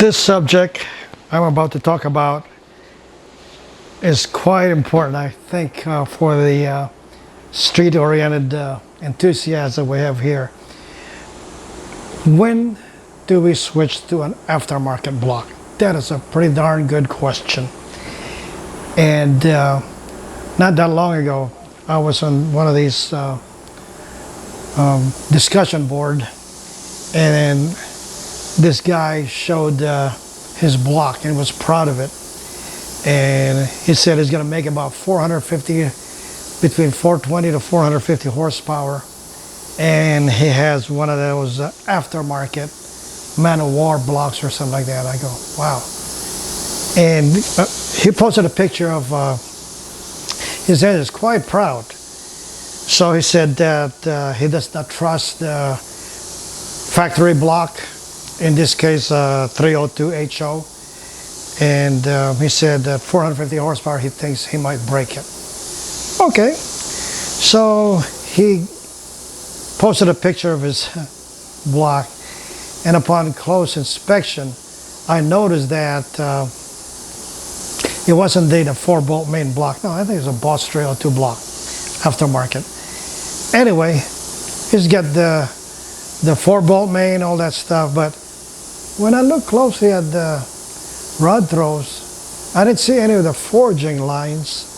This subject I'm about to talk about is quite important, I think, for the street-oriented enthusiasts that we have here. When do we switch to an aftermarket block? That is a pretty darn good question. And not that long ago, I was on one of these discussion board, and this guy showed his block and was proud of it. And he said he's going to make about 450, between 420 to 450 horsepower. And he has one of those aftermarket man of war blocks or something like that. I go, wow. And he posted a picture of his head is quite proud. So he said that he does not trust the factory block, in this case 302 HO. And he said that 450 horsepower, he thinks he might break it. Okay, so he posted a picture of his block, and upon close inspection, I noticed that it wasn't indeed a 4-bolt main block. No, I think it's a Boss 302 block, aftermarket. Anyway, he's got the 4-bolt main, all that stuff, but when I look closely at the rod throws, I didn't see any of the forging lines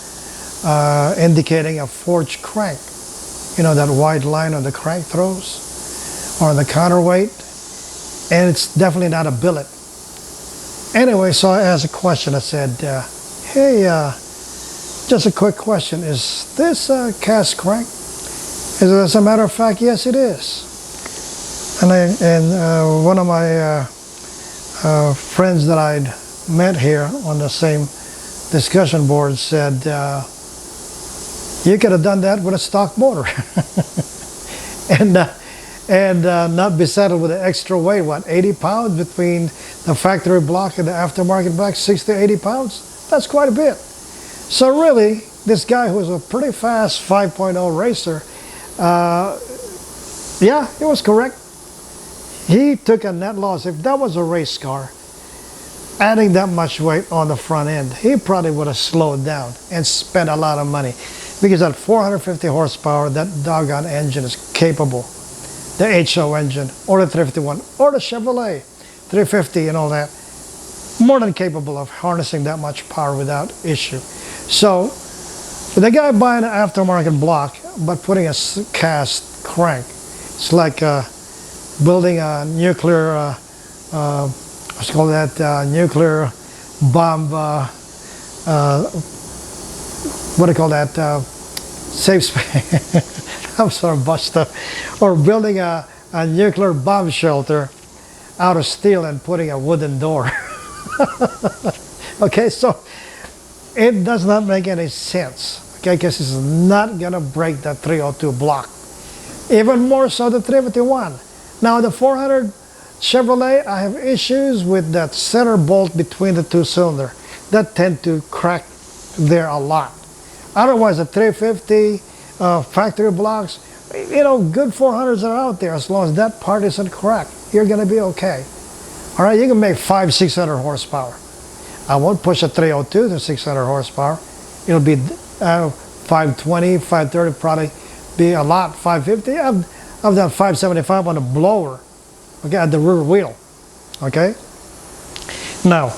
indicating a forged crank. You know, that white line on the crank throws or the counterweight, and it's definitely not a billet. Anyway, so I asked a question. I said, hey, just a quick question. Is this a cast crank? As a matter of fact, yes, it is. And one of my friends that I'd met here on the same discussion board said, you could have done that with a stock motor and not be saddled with an extra weight, what, 80 pounds between the factory block and the aftermarket block, 60 to 80 pounds? That's quite a bit. So really, this guy who was a pretty fast 5.0 racer, yeah, it was correct. He took a net loss. If that was a race car, adding that much weight on the front end, he probably would have slowed down and spent a lot of money. Because at 450 horsepower, that doggone engine is capable. The HO engine, or the 351, or the Chevrolet 350 and all that, more than capable of harnessing that much power without issue. So, the guy buying an aftermarket block, but putting a cast crank, it's like building a nuclear, what's called that, nuclear bomb, what do you call that, safe space, I'm sorry, bust up, or building a nuclear bomb shelter out of steel and putting a wooden door. Okay, so it does not make any sense, okay, because it's not going to break the 302 block. Even more so the 351. Now the 400 Chevrolet, I have issues with that center bolt between the two cylinders. That tend to crack there a lot. Otherwise, the 350 factory blocks, you know, good 400s are out there. As long as that part isn't cracked, you're going to be okay. All right, you can make 500-600 horsepower. I won't push a 302 to 600 horsepower. It'll be 520, 530, probably be a lot, 550. I've done 575 on a blower, okay, at the rear wheel, okay? Now,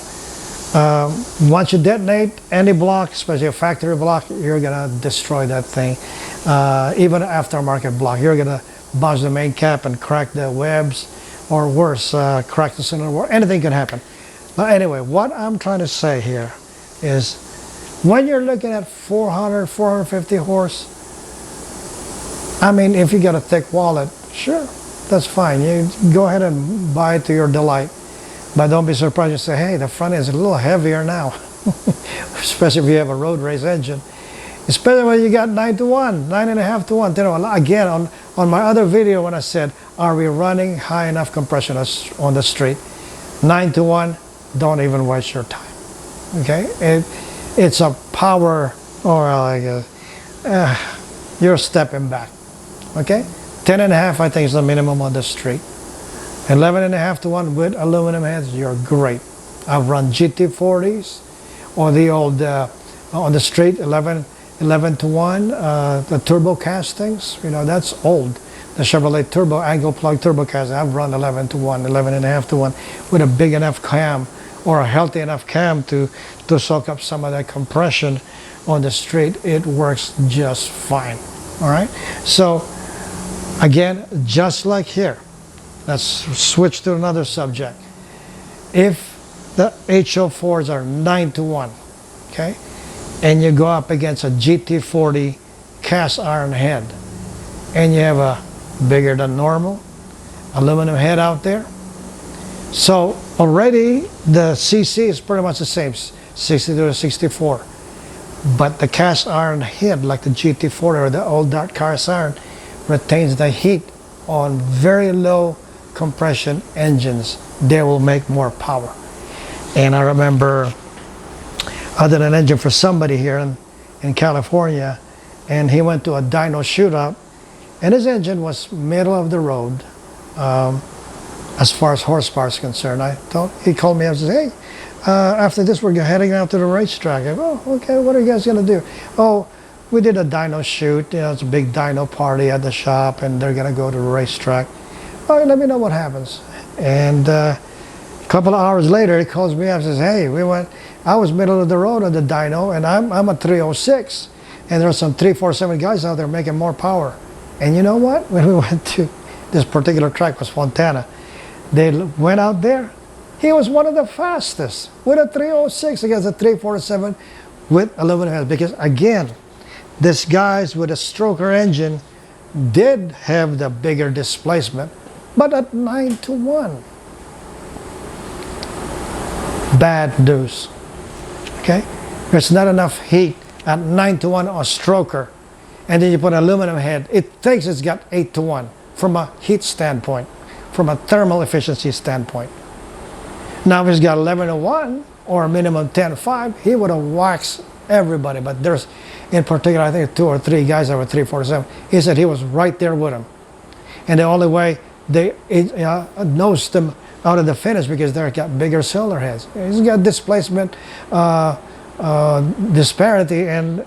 once you detonate any block, especially a factory block, you're gonna destroy that thing. Even an aftermarket block, you're gonna bounce the main cap and crack the webs, or worse, crack the cylinder, anything can happen. But anyway, what I'm trying to say here is, when you're looking at 400, 450 horse, I mean, if you got a thick wallet, sure, that's fine. You go ahead and buy it to your delight. But don't be surprised to say, hey, the front end is a little heavier now. Especially if you have a road race engine. Especially when you got 9 to 1, 9.5 to 1. You know, again, on my other video when I said, are we running high enough compression on the street? 9 to 1, don't even waste your time. Okay? It's a power, or like you're stepping back. Okay? 10.5, I think, is the minimum on the street. 11.5 to 1 with aluminum heads, you're great. I've run GT40s or the old on the street 11 to 1, the turbo castings, you know, that's old. The Chevrolet turbo angle plug turbo casting, I've run 11 to 1, 11.5 to 1 with a big enough cam or a healthy enough cam to soak up some of that compression on the street. It works just fine. All right. So again, just like here, let's switch to another subject. If the HO4s are 9 to 1, okay, and you go up against a GT40 cast iron head, and you have a bigger than normal aluminum head out there, so already the CC is pretty much the same, 62 to 64, but the cast iron head, like the GT40 or the old dark cast iron, retains the heat on very low compression engines. They will make more power. And I remember I did an engine for somebody here in California, and he went to a dyno shootout, and his engine was middle of the road as far as horsepower is concerned. He called me up and said, hey, after this we're heading out to the racetrack. I go, oh, okay, what are you guys going to do? Oh, we did a dyno shoot. You know, it's a big dyno party at the shop, and they're going to go to the racetrack. All right, let me know what happens. And a couple of hours later, he calls me up and says, hey, I was middle of the road on the dyno, and I'm a 306, and there are some 347 guys out there making more power. And you know what? When we went to this particular track, was Fontana, they went out there. He was one of the fastest with a 306 against a 347 with aluminum heads. Because again, these guys with a stroker engine did have the bigger displacement, but at 9 to 1. Bad news. Okay? There's not enough heat at 9 to 1 or stroker. And then you put an aluminum head, it thinks it's got 8 to 1 from a heat standpoint, from a thermal efficiency standpoint. Now if it's got 11 to 1 or a minimum 10.5, he would have waxed everybody. But there's, in particular, I think 2 or 3 guys that were 347. He said he was right there with him. And the only way they nosed them out of the finish because they've got bigger cylinder heads. He's got displacement disparity and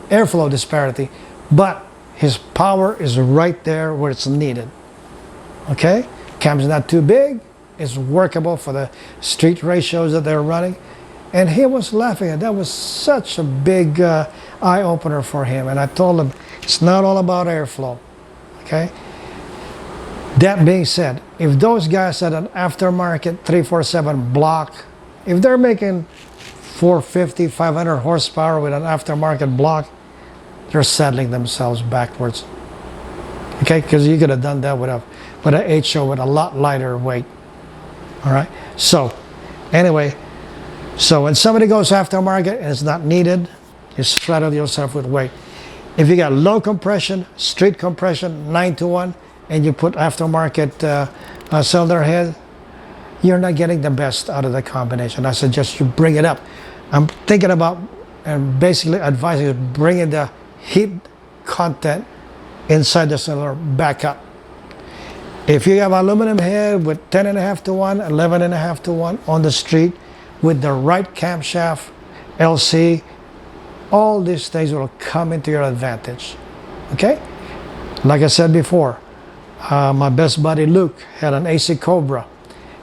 airflow disparity, but his power is right there where it's needed. Okay, cam's not too big, it's workable for the street ratios that they're running, and he was laughing, and that was such a big eye-opener for him. And I told him it's not all about airflow. Okay, that being said, if those guys at an aftermarket 347 block, if they're making 450, 500 horsepower with an aftermarket block, they're settling themselves backwards. Okay, because you could have done that with an HO with a lot lighter weight. All right. So, anyway, so when somebody goes aftermarket and it's not needed, you straddle yourself with weight. If you got low compression, street compression, 9 to 1, and you put aftermarket cylinder head, you're not getting the best out of the combination. I suggest you bring it up. I'm thinking about and basically advising you bringing the heat content inside the cylinder back up. If you have aluminum head with 10.5 to 1, 11.5 to 1 on the street with the right camshaft, LC, all these things will come into your advantage. Okay? Like I said before, my best buddy Luke had an AC Cobra,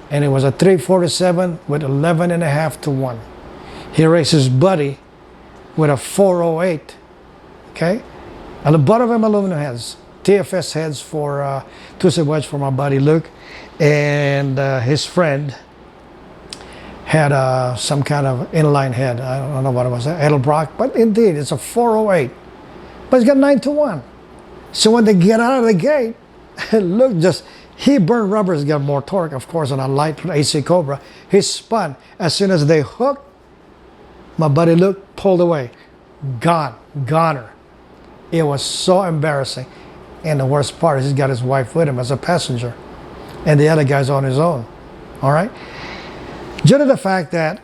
and it was a 347 with 11.5 to 1. He raced his buddy with a 408. Okay, and the bottom of them aluminum heads, TFS heads for twisted wedge for my buddy Luke, and his friend had some kind of inline head. I don't know what it was, Edelbrock, but indeed it's a 408, but it's got 9 to 1. So when they get out of the gate, Luke he burned rubber. He's got more torque, of course, on a light AC Cobra. He spun. As soon as they hooked, my buddy Luke pulled away. Goner. It was so embarrassing. And the worst part is he's got his wife with him as a passenger. And the other guy's on his own. All right? Due to the fact that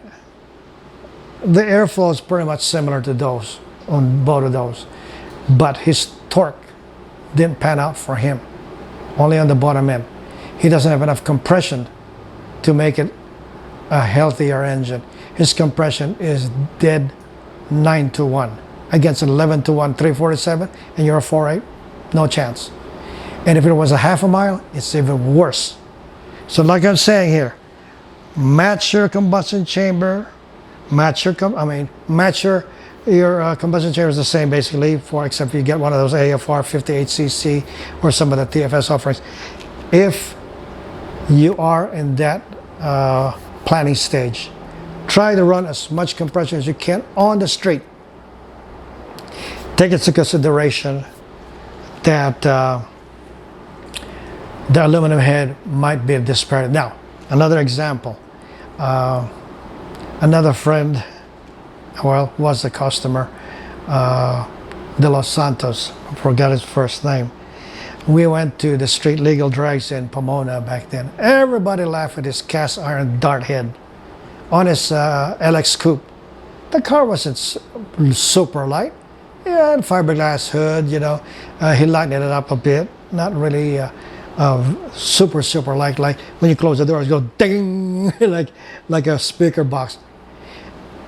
the airflow is pretty much similar to those, on both of those. But his torque didn't pan out for him. Only on the bottom end. he doesn't have enough compression to make it a healthier engine. His compression is dead 9-to-1 against an 11-to-1 347, and you're a 4.8, no chance. And if it was a half a mile, it's even worse. So like I'm saying here, match your combustion chamber, match your combustion chamber is the same basically, except you get one of those AFR 58cc or some of the TFS offerings. If you are in that planning stage, try to run as much compression as you can on the street. Take into consideration that the aluminum head might be disparate. Now, another example. Another friend, well, was a customer, De Los Santos, I forgot his first name. We went to the street legal drags in Pomona back then. Everybody laughed at his cast iron dart head on his LX Coupe. The car wasn't super light. Yeah, and fiberglass hood, you know. He lightened it up a bit. Not really super light. Like when you close the door, it goes ding, like a speaker box.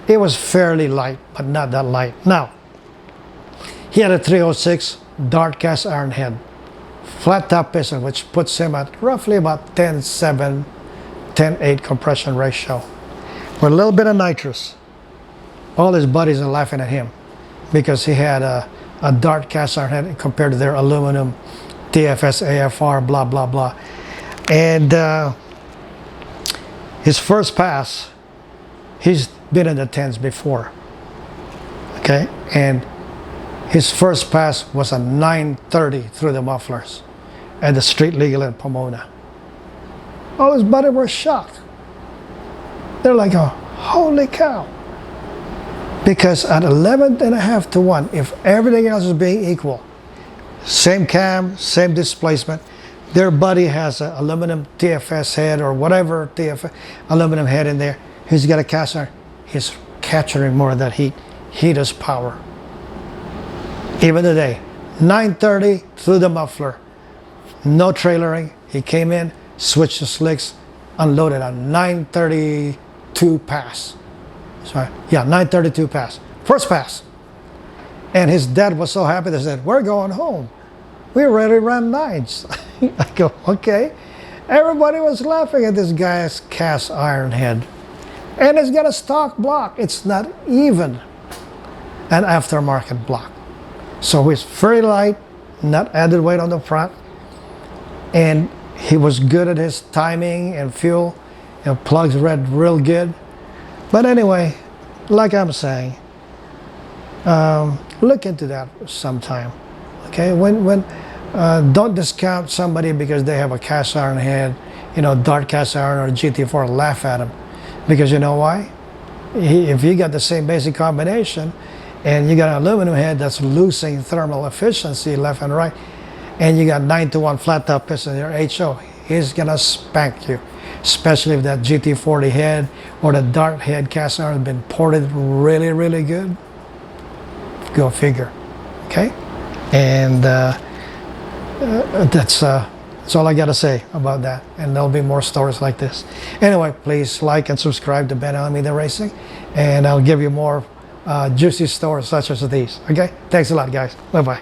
It was fairly light, but not that light. Now, he had a 306 dart cast iron head, flat top piston, which puts him at roughly about 10.7, 10.8 compression ratio. With a little bit of nitrous. All his buddies are laughing at him because he had a dart cast iron head compared to their aluminum TFS, AFR, blah, blah, blah. And his first pass, he's been in the 10s before. Okay? And his first pass was a 930 through the mufflers at the street legal in Pomona. All his buddies were shocked. They're like, oh, holy cow. Because at 11.5-to-1, if everything else is being equal, same cam, same displacement, their buddy has an aluminum TFS head or whatever TFS aluminum head in there. He's got a cast iron. He's capturing more of that heat. Heat is power. Even today, 930 through the muffler, no trailering. He came in, switched the slicks, unloaded a 932 pass. Sorry, yeah, 932 pass. First pass. And his dad was so happy, they said, we're going home. We already ran 9s. I go, okay. Everybody was laughing at this guy's cast iron head. And it's got a stock block. It's not even an aftermarket block. So it's very light, not added weight on the front. And he was good at his timing and fuel. You know, plugs read real good. But anyway, like I'm saying, look into that sometime. Okay, don't discount somebody because they have a cast iron head, you know, dart cast iron or GT4. Laugh at them, because you know why? If you got the same basic combination, and you got an aluminum head that's losing thermal efficiency left and right, and you got 9-to-1 flat top piston in your HO, he's gonna spank you. Especially if that GT40 head or the dart head cast iron has been ported really, really good. Go figure. Okay? And that's all I got to say about that. And there'll be more stories like this. Anyway, please like and subscribe to Ben Alameda Racing, and I'll give you more juicy stories such as these. Okay? Thanks a lot, guys. Bye-bye.